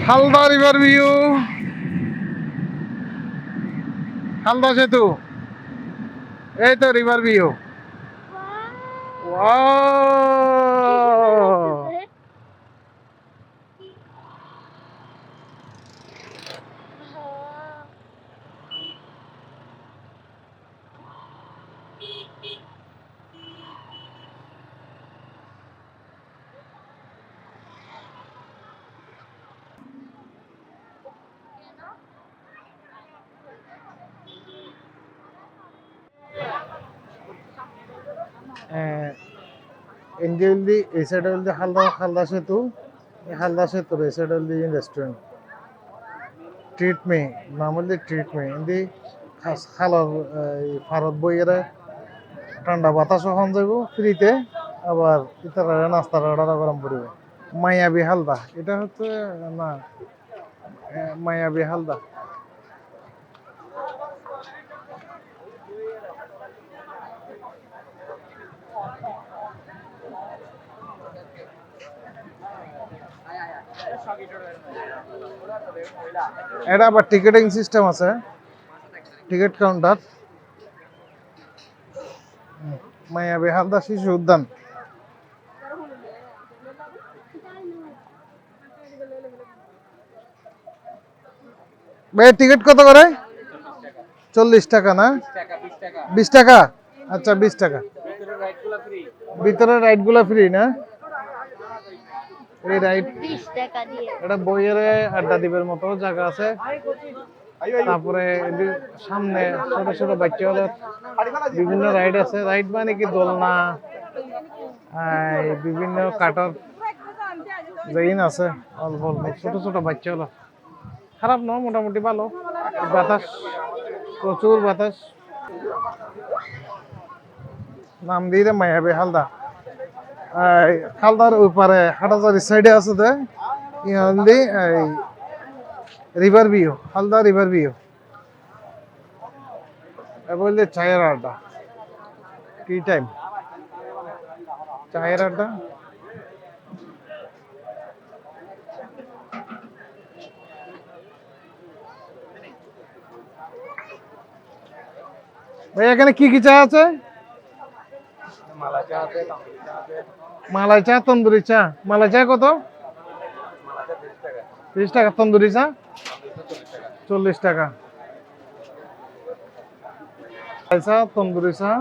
Halda river view, Halda সেতু, এই তো রিভার ভিউ। ইন্ডিয়া হলদি এই সাইডে হলদি হালদা, হালদা সেতু, এই হালদা সেতুর এই সাইডে হলদি রেস্টুরেন্ট ট্রিট মি, নাম হলদি ট্রিট মি। ইন্দি খালার ভারত বইয়েরা ঠান্ডা বাতাস ওখান যাব ফ্রিতে, আবার ইতারা নাস্তার অর্ডার গরম পড়ব। মায়াবী হালদা, এটা হচ্ছে না মায়াবী হালদা। এটা আবার টিকেটিং সিস্টেম আছে, টিকিট কাউন্টার। মায়াবী হালদা শিশু উদ্যান। ভাই টিকিট কত করে? 40 টাকা না? 20 টাকা? আচ্ছা 20 টাকা। ভিতরে রাইড গুলা ফ্রি না? এই রাইড 20 টাকা দিয়ে। এটা বইয়ের আড্ডা দিবের মতো জায়গা আছে। তারপরে সামনে ছোট ছোট বাচ্চাদের বিভিন্ন রাইড আছে। রাইড মানে কি দোলনা, বিভিন্ন কাটার জাইন আছে, অল্প অল্প ছোট ছোট বাচ্চা হলো। খারাপ নয়, মোটামুটি ভালো। বাতাস, প্রচুর বাতাস। নাম দিয়ে মায়াবী হালদা। হালদার ওইপারে হাটাজারি সাইডে আছে the river view, Halda river view. বললে চায়ের আড্ডা, টি টাইম চায়ের আড্ডা। ভাই এখানে কি কি চা আছে? মালাই চা, তন্দুরি চা। মালাই চা কত? 30 টাকা। তন্দুরি চা 40 টাকা। মালাই চা, তন্দুরি চা,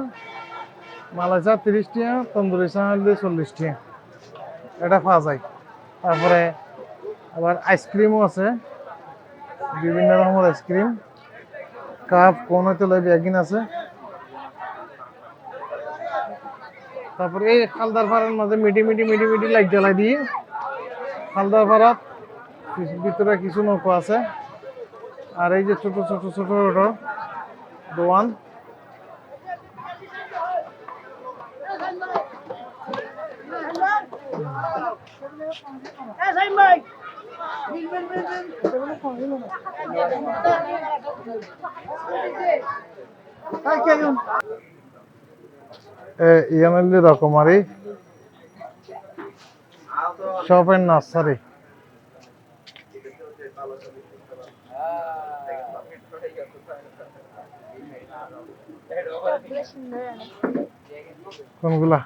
মালাই চা 30 টাকা, তন্দুরি চা হলে 40 টাকা। এটা পাওয়া যায়। তারপরে আবার আইসক্রিমও আছে, বিভিন্ন রকমের আইসক্রিম, কাপ, কোন তেলে ব্যাগিন আছে। তারপরে এই হালদার পাড়ার মাঝে মিটি মিটি মিটি মিটি লাইট জ্বালাই দিয়ে হালদার পাড়ার ভিতরে কিছু নৌকো আছে। আর এই যে ছোট ছোট ছোট ছোট দোয়ান। ইয়ামেলি রকমারি শপ এন্ড নার্সারি। কোনগুলা?